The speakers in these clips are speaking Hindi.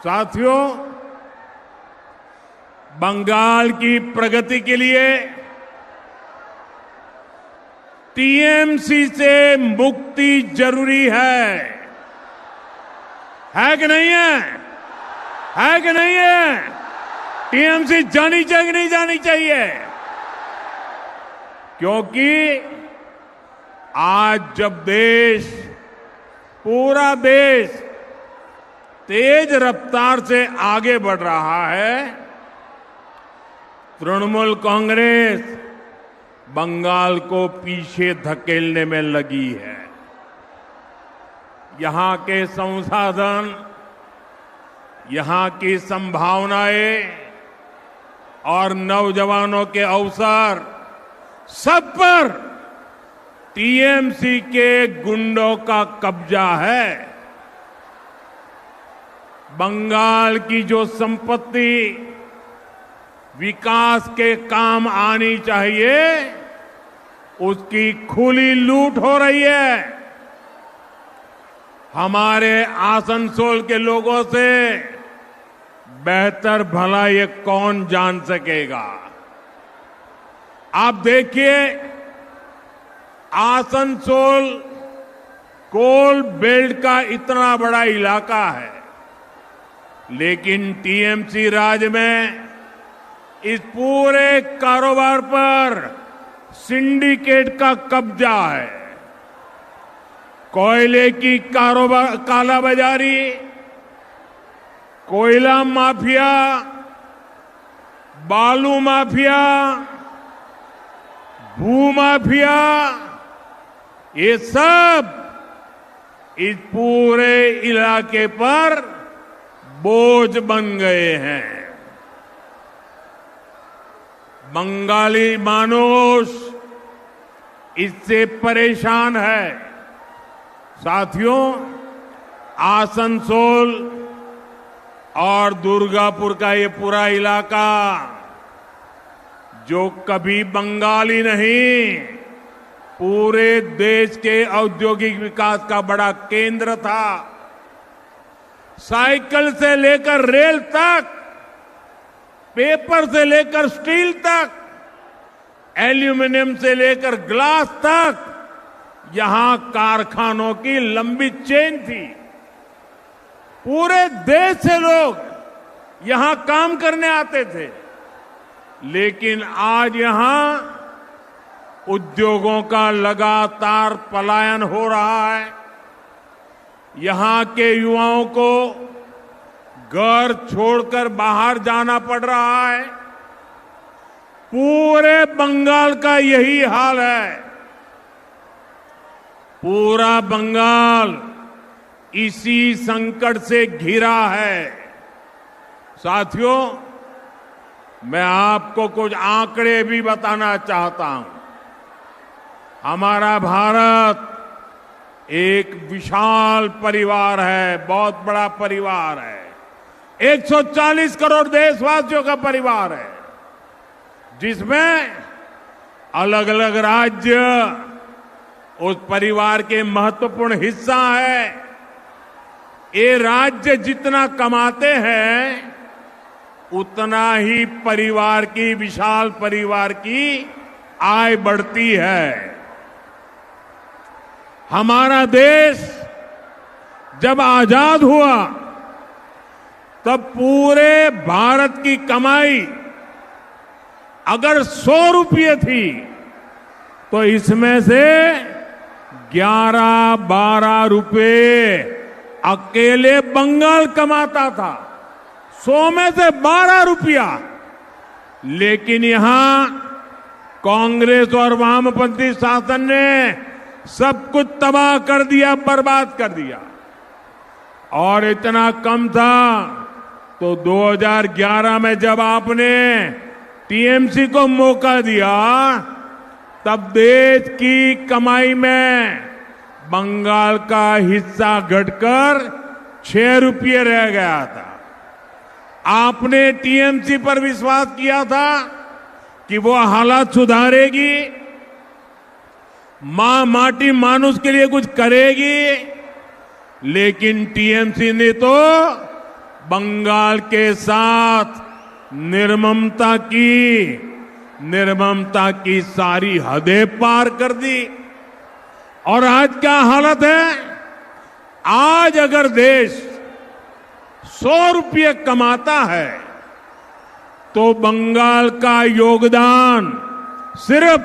साथियों, बंगाल की प्रगति के लिए टीएमसी से मुक्ति जरूरी है कि नहीं है? है कि नहीं है? टीएमसी जानी चाहिए कि नहीं जानी चाहिए? क्योंकि आज जब पूरा देश तेज रफ्तार से आगे बढ़ रहा है, तृणमूल कांग्रेस बंगाल को पीछे धकेलने में लगी है। यहां के संसाधन, यहां की संभावनाएं और नौजवानों के अवसर सब पर टीएमसी के गुंडों का कब्जा है। बंगाल की जो संपत्ति विकास के काम आनी चाहिए, उसकी खुली लूट हो रही है। हमारे आसनसोल के लोगों से बेहतर भला ये कौन जान सकेगा? आप देखिए, आसनसोल कोल बेल्ट का इतना बड़ा इलाका है, लेकिन टीएमसी राज में इस पूरे कारोबार पर सिंडिकेट का कब्जा है। कोयले की कालाबाजारी, कोयला माफिया, बालू माफिया, भू माफिया, ये सब इस पूरे इलाके पर बोझ बन गए हैं। बंगाली मानुष इससे परेशान है। साथियों, आसनसोल और दुर्गापुर का ये पूरा इलाका, जो कभी बंगाली नहीं, पूरे देश के औद्योगिक विकास का बड़ा केंद्र था। साइकिल से लेकर रेल तक, पेपर से लेकर स्टील तक, एल्यूमिनियम से लेकर ग्लास तक, यहां कारखानों की लंबी चेन थी। पूरे देश से लोग यहां काम करने आते थे। लेकिन आज यहां उद्योगों का लगातार पलायन हो रहा है। यहां के युवाओं को घर छोड़कर बाहर जाना पड़ रहा है। पूरे बंगाल का यही हाल है। पूरा बंगाल इसी संकट से घिरा है। साथियों, मैं आपको कुछ आंकड़े भी बताना चाहता हूं। हमारा भारत एक विशाल परिवार है, बहुत बड़ा परिवार है। 140 करोड़ देशवासियों का परिवार है, जिसमें अलग अलग राज्य उस परिवार के महत्वपूर्ण हिस्सा है। ये राज्य जितना कमाते हैं, उतना ही विशाल परिवार की आय बढ़ती है। हमारा देश जब आजाद हुआ, तब पूरे भारत की कमाई अगर 100 रुपये थी, तो इसमें से 11-12 रुपये अकेले बंगाल कमाता था। 100 में से 12 रुपया। लेकिन यहां कांग्रेस और वामपंथी शासन ने सब कुछ तबाह कर दिया, बर्बाद कर दिया। और इतना कम था तो 2011 में जब आपने टीएमसी को मौका दिया, तब देश की कमाई में बंगाल का हिस्सा घटकर 6 रुपये रह गया था। आपने टीएमसी पर विश्वास किया था कि वो हालात सुधारेगी, माटी मानुष के लिए कुछ करेगी, लेकिन टीएमसी ने तो बंगाल के साथ निर्ममता की सारी हदें पार कर दी। और आज क्या हालत है? आज अगर देश 100 रुपये कमाता है तो बंगाल का योगदान सिर्फ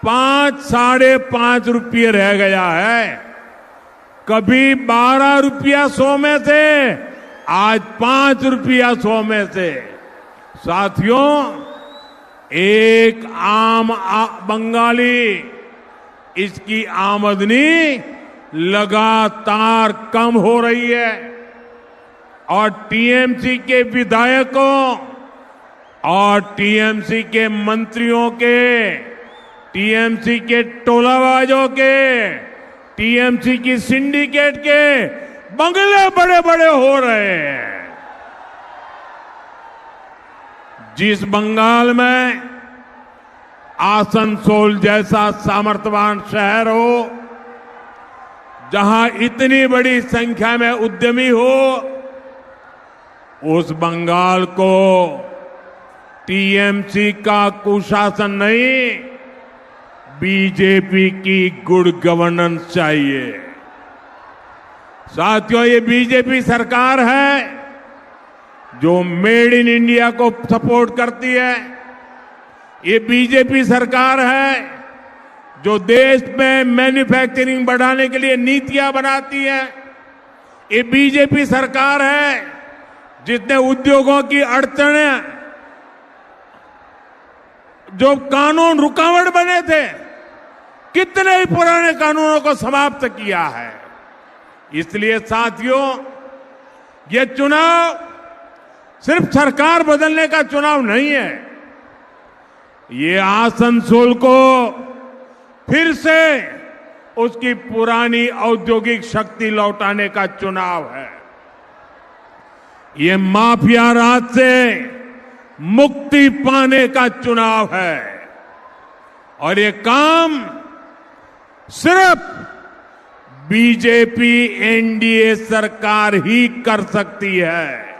5-5.5 रुपये रह गया है। कभी 12 रुपया 100 में से, आज 5 रुपया 100 में से। साथियों, एक आम बंगाली, इसकी आमदनी लगातार कम हो रही है और टीएमसी के विधायकों और टीएमसी के मंत्रियों के, टीएमसी के टोलाबाजों के, टीएमसी की सिंडिकेट के बंगले बड़े बड़े हो रहे हैं। जिस बंगाल में आसनसोल जैसा सामर्थ्यवान शहर हो, जहां इतनी बड़ी संख्या में उद्यमी हो, उस बंगाल को टीएमसी का कुशासन नहीं, बीजेपी की गुड गवर्नेंस चाहिए। साथियों, ये बीजेपी सरकार है जो मेड इन इंडिया को सपोर्ट करती है। ये बीजेपी सरकार है जो देश में मैन्युफैक्चरिंग बढ़ाने के लिए नीतियां बनाती है। ये बीजेपी सरकार है जिसने उद्योगों की अड़चनें, जो कानून रुकावट बने थे, कितने ही पुराने कानूनों को समाप्त किया है। इसलिए साथियों, ये चुनाव सिर्फ सरकार बदलने का चुनाव नहीं है, ये आसनसोल को फिर से उसकी पुरानी औद्योगिक शक्ति लौटाने का चुनाव है। ये माफिया राज से मुक्ति पाने का चुनाव है और ये काम सिर्फ बीजेपी एनडीए सरकार ही कर सकती है।